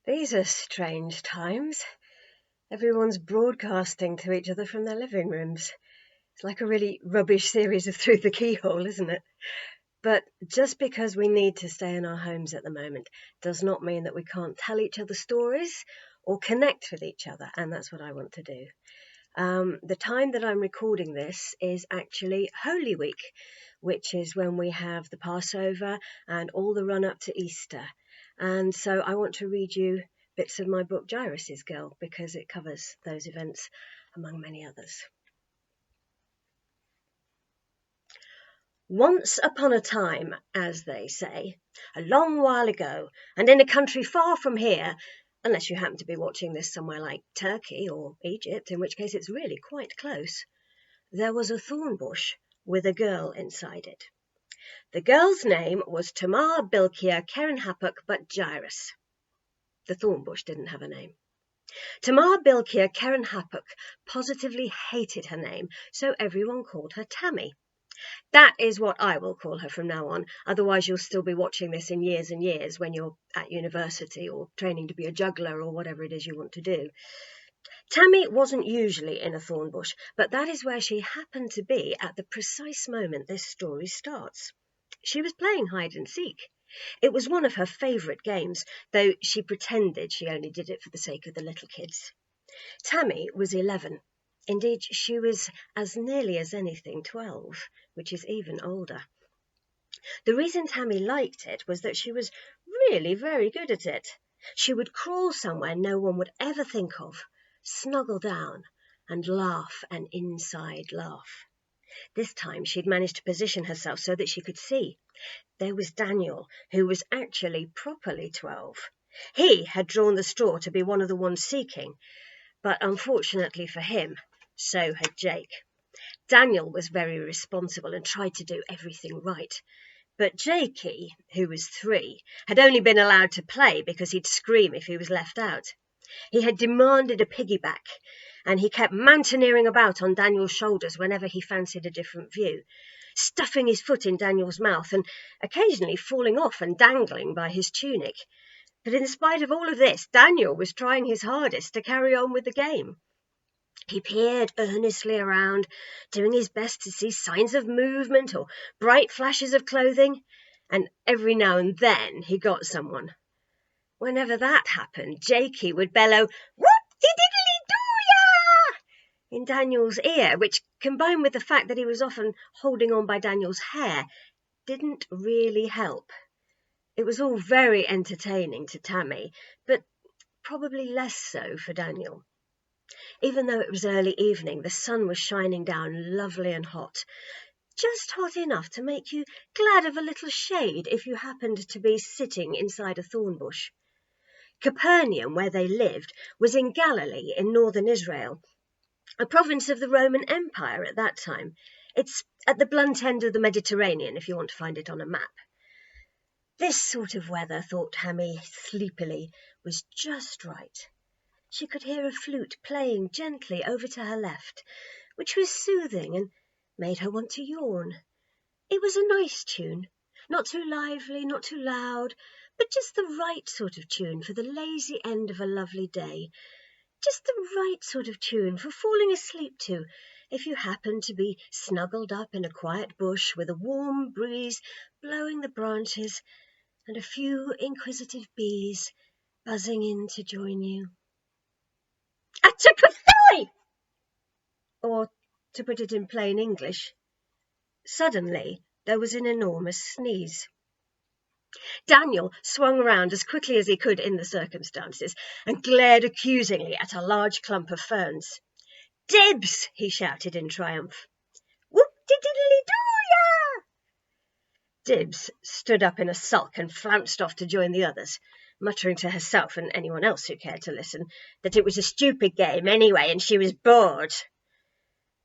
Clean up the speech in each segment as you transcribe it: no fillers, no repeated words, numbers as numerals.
These are strange times. Everyone's broadcasting to each other from their living rooms. It's like a really rubbish series of Through the Keyhole, isn't it? But just because we need to stay in our homes at the moment does not mean that we can't tell each other stories or connect with each other, and that's what I want to do. The time that I'm recording this is actually Holy Week, which is when we have the Passover and all the run up to Easter. And so I want to read you bits of my book, JAIRUS'S Girl, because it covers those events among many others. Once upon a time, as they say, a long while ago, and in a country far from here, unless you happen to be watching this somewhere like Turkey or Egypt, in which case it's really quite close, there was a thorn bush with a girl inside it. The girl's name was Tamar Bilkia Kerenhapuk but Jairus. The thorn bush didn't have a name. Tamar Bilkia Kerenhapuk positively hated her name, so everyone called her Tammie. That is what I will call her from now on, otherwise you'll still be watching this in years and years when you're at university or training to be a juggler or whatever it is you want to do. Tammie wasn't usually in a thorn bush, but that is where she happened to be at the precise moment this story starts. She was playing hide and seek. It was one of her favourite games, though she pretended she only did it for the sake of the little kids. Tammie was 11. Indeed, she was as nearly as anything 12, which is even older. The reason Tammie liked it was that she was really very good at it. She would crawl somewhere no one would ever think of, snuggle down, and laugh an inside laugh. This time she'd managed to position herself so that she could see. There was Daniel, who was actually properly 12. He had drawn the straw to be one of the ones seeking, but unfortunately for him, so had Jake. Daniel was very responsible and tried to do everything right. But Jakey, who was 3, had only been allowed to play because he'd scream if he was left out. He had demanded a piggyback, and he kept mountaineering about on Daniel's shoulders whenever he fancied a different view, stuffing his foot in Daniel's mouth and occasionally falling off and dangling by his tunic. But in spite of all of this, Daniel was trying his hardest to carry on with the game. He peered earnestly around, doing his best to see signs of movement or bright flashes of clothing, and every now and then he got someone. Whenever that happened, Jakey would bellow, "Whoop-de-diddly-doo-ya!" in Daniel's ear, which, combined with the fact that he was often holding on by Daniel's hair, didn't really help. It was all very entertaining to Tammie, but probably less so for Daniel. Even though it was early evening, the sun was shining down lovely and hot, just hot enough to make you glad of a little shade if you happened to be sitting inside a thorn bush. Capernaum, where they lived, was in Galilee in northern Israel, a province of the Roman Empire at that time. It's at the blunt end of the Mediterranean if you want to find it on a map. This sort of weather, thought Tammie sleepily, was just right. She could hear a flute playing gently over to her left, which was soothing and made her want to yawn. It was a nice tune, not too lively, not too loud, but just the right sort of tune for the lazy end of a lovely day, just the right sort of tune for falling asleep to if you happen to be snuggled up in a quiet bush with a warm breeze blowing the branches and a few inquisitive bees buzzing in to join you. Atchakathoy! Or, to put it in plain English, suddenly there was an enormous sneeze. Daniel swung around as quickly as he could in the circumstances and glared accusingly at a large clump of ferns. "Dibs!" he shouted in triumph. "Whoop-de-diddly-doo-ya!" Dibs stood up in a sulk and flounced off to join the others, muttering to herself and anyone else who cared to listen that it was a stupid game anyway and she was bored.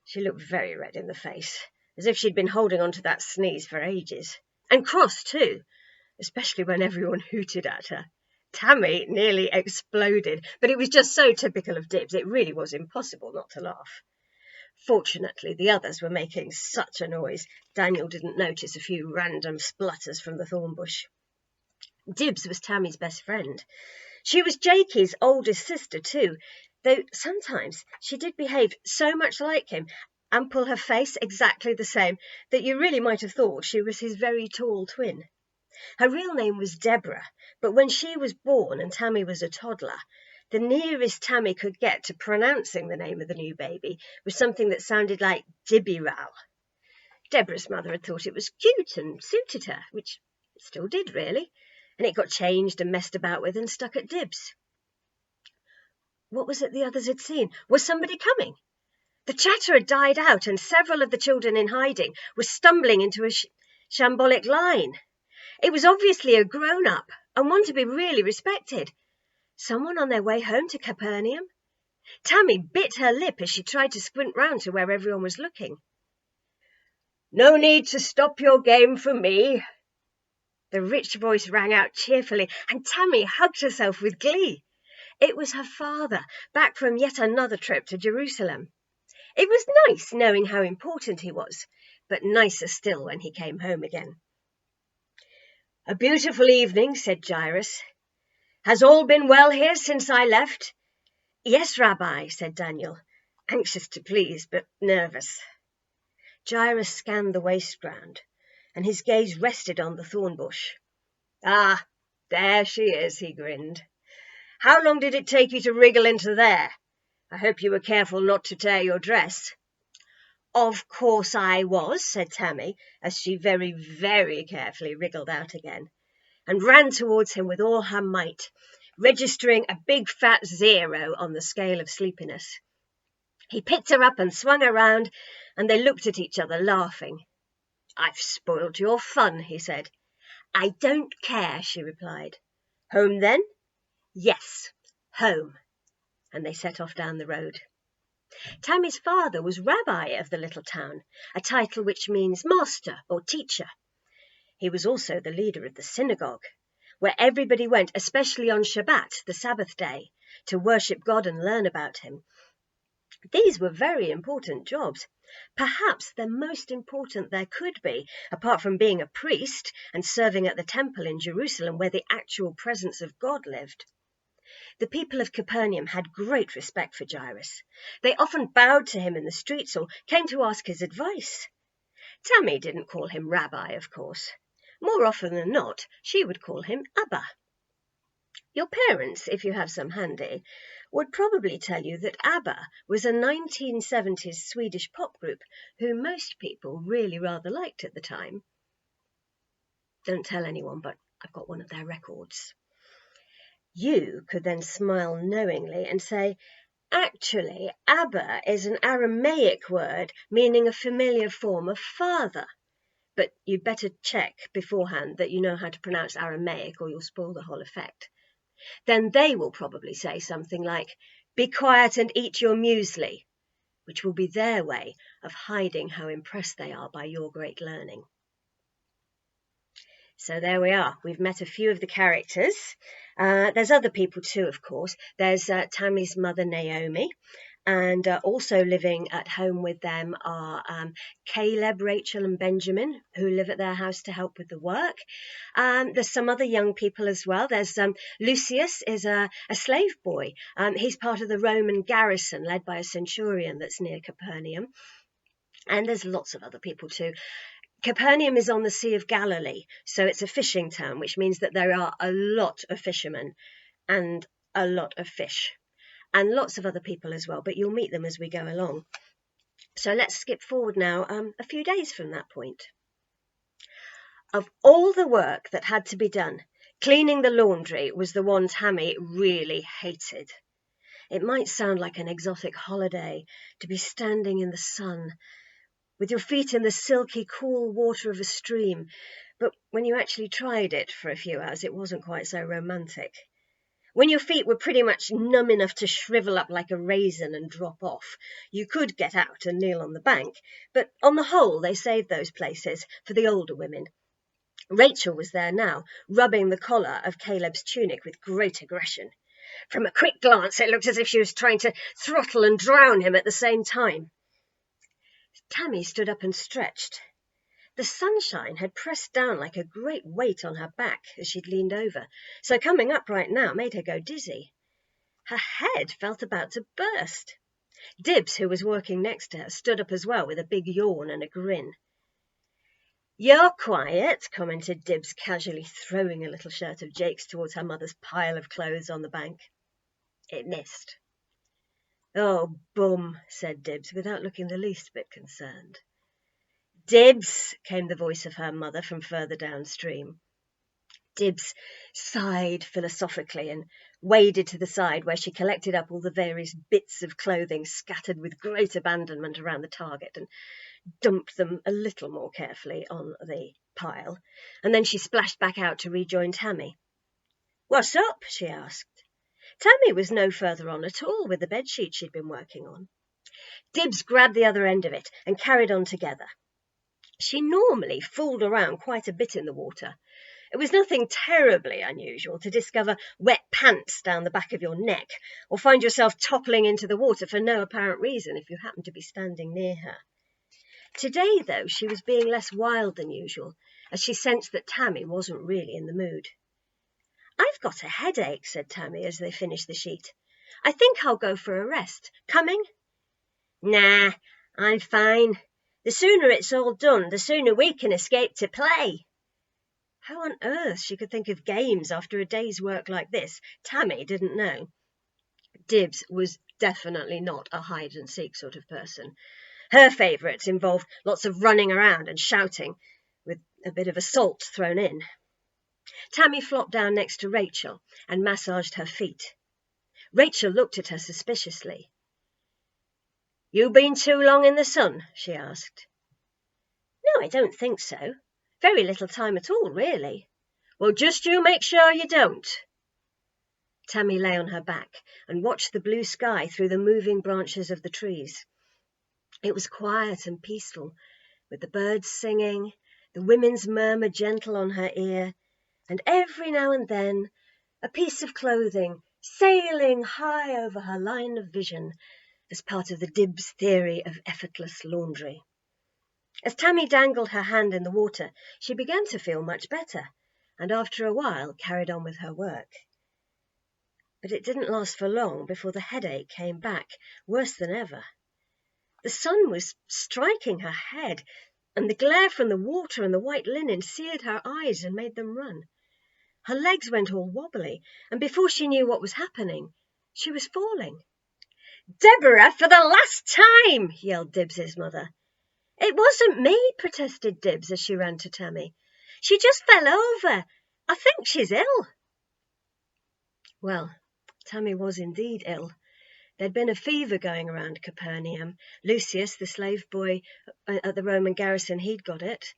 She looked very red in the face, as if she'd been holding on to that sneeze for ages. And cross, too, especially when everyone hooted at her. Tammie nearly exploded, but it was just so typical of Dibs, it really was impossible not to laugh. Fortunately, the others were making such a noise, Daniel didn't notice a few random splutters from the thorn bush. Dibs was Tammie's best friend, She was Jakey's oldest sister too, though sometimes she did behave so much like him and pull her face exactly the same that you really might have thought she was his very tall twin. Her real name was Deborah, but when she was born and Tammie was a toddler, the nearest Tammie could get to pronouncing the name of the new baby was something that sounded like Dibbiral. Deborah's mother had thought it was cute and suited her, which it still did really, and it got changed and messed about with and stuck at Dibs. What was it the others had seen? Was somebody coming? The chatter had died out, and several of the children in hiding were stumbling into a shambolic line. It was obviously a grown-up, and one to be really respected. Someone on their way home to Capernaum? Tammie bit her lip as she tried to squint round to where everyone was looking. "No need to stop your game for me." The rich voice rang out cheerfully, and Tammie hugged herself with glee. It was her father, back from yet another trip to Jerusalem. It was nice knowing how important he was, but nicer still when he came home again. "A beautiful evening," said Jairus. "Has all been well here since I left?" "Yes, Rabbi," said Daniel, anxious to please but nervous. Jairus scanned the waste ground, and his gaze rested on the thorn bush. "Ah, there she is," he grinned. "How long did it take you to wriggle into there? I hope you were careful not to tear your dress." "Of course I was," said Tammie, as she very, very carefully wriggled out again, and ran towards him with all her might, registering a big fat 0 on the scale of sleepiness. He picked her up and swung her round, and they looked at each other, laughing. "I've spoiled your fun," he said. "I don't care," she replied. "Home then?" "Yes, home." And they set off down the road. Tammie's father was rabbi of the little town, a title which means master or teacher. He was also the leader of the synagogue, where everybody went, especially on Shabbat, the Sabbath day, to worship God and learn about him. These were very important jobs, perhaps the most important there could be, apart from being a priest and serving at the temple in Jerusalem where the actual presence of God lived. The people of Capernaum had great respect for Jairus. They often bowed to him in the streets or came to ask his advice. Tammie didn't call him Rabbi, of course. More often than not, she would call him Abba. Your parents, if you have some handy, would probably tell you that ABBA was a 1970s Swedish pop group who most people really rather liked at the time. Don't tell anyone, but I've got one of their records. You could then smile knowingly and say, actually, ABBA is an Aramaic word meaning a familiar form of father. But you'd better check beforehand that you know how to pronounce Aramaic or you'll spoil the whole effect. Then they will probably say something like, "Be quiet and eat your muesli," which will be their way of hiding how impressed they are by your great learning. So there we are. We've met a few of the characters. There's other people too, of course. There's Tammie's mother, Naomi, and also living at home with them are Caleb, Rachel and Benjamin, who live at their house to help with the work. There's some other young people as well. There's Lucius is a slave boy. He's part of the Roman garrison led by a centurion that's near Capernaum. And there's lots of other people too. Capernaum is on the Sea of Galilee, so it's a fishing town, which means that there are a lot of fishermen and a lot of fish. And lots of other people as well, but you'll meet them as we go along. So let's skip forward now a few days from that point. Of all the work that had to be done, cleaning the laundry was the one Tammie really hated. It might sound like an exotic holiday to be standing in the sun, with your feet in the silky, cool water of a stream, but when you actually tried it for a few hours, it wasn't quite so romantic. When your feet were pretty much numb enough to shrivel up like a raisin and drop off, you could get out and kneel on the bank, but on the whole they saved those places for the older women. Rachel was there now, rubbing the collar of Caleb's tunic with great aggression. From a quick glance, it looked as if she was trying to throttle and drown him at the same time. Tammie stood up and stretched. The sunshine had pressed down like a great weight on her back as she'd leaned over, so coming up right now made her go dizzy. Her head felt about to burst. Dibs, who was working next to her, stood up as well with a big yawn and a grin. "You're quiet," commented Dibs, casually throwing a little shirt of Jake's towards her mother's pile of clothes on the bank. It missed. "Oh, bum," said Dibs, without looking the least bit concerned. "Dibs," came the voice of her mother from further downstream. Dibs sighed philosophically and waded to the side, where she collected up all the various bits of clothing scattered with great abandonment around the target and dumped them a little more carefully on the pile, and then she splashed back out to rejoin Tammie. "What's up?" she asked. Tammie was no further on at all with the bedsheet she'd been working on. Dibs grabbed the other end of it and carried on together. She normally fooled around quite a bit in the water. It was nothing terribly unusual to discover wet pants down the back of your neck, or find yourself toppling into the water for no apparent reason if you happened to be standing near her. Today, though, she was being less wild than usual, as she sensed that Tammie wasn't really in the mood. "I've got a headache," said Tammie as they finished the sheet. "I think I'll go for a rest. Coming?" "Nah, I'm fine. The sooner it's all done, the sooner we can escape to play." How on earth she could think of games after a day's work like this, Tammie didn't know. Dibs was definitely not a hide-and-seek sort of person. Her favourites involved lots of running around and shouting, with a bit of assault thrown in. Tammie flopped down next to Rachel and massaged her feet. Rachel looked at her suspiciously. "You been too long in the sun?" she asked. "No, I don't think so. Very little time at all, really." "Well, just you make sure you don't." Tammie lay on her back and watched the blue sky through the moving branches of the trees. It was quiet and peaceful, with the birds singing, the women's murmur gentle on her ear, and every now and then a piece of clothing sailing high over her line of vision as part of the Dibs theory of effortless laundry. As Tammie dangled her hand in the water, she began to feel much better, and after a while carried on with her work. But it didn't last for long before the headache came back, worse than ever. The sun was striking her head, and the glare from the water and the white linen seared her eyes and made them run. Her legs went all wobbly, and before she knew what was happening, she was falling. "Deborah, for the last time!" yelled Dibs's mother. "It wasn't me," protested Dibs as she ran to Tammie. "She just fell over. I think she's ill." Well, Tammie was indeed ill. There'd been a fever going around Capernaum. Lucius, the slave boy at the Roman garrison, he'd got it.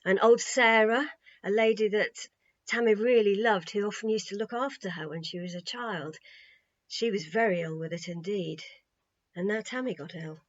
And old Sarah, a lady that Tammie really loved, who often used to look after her when she was a child. She was very ill with it indeed. And now Tammie got ill.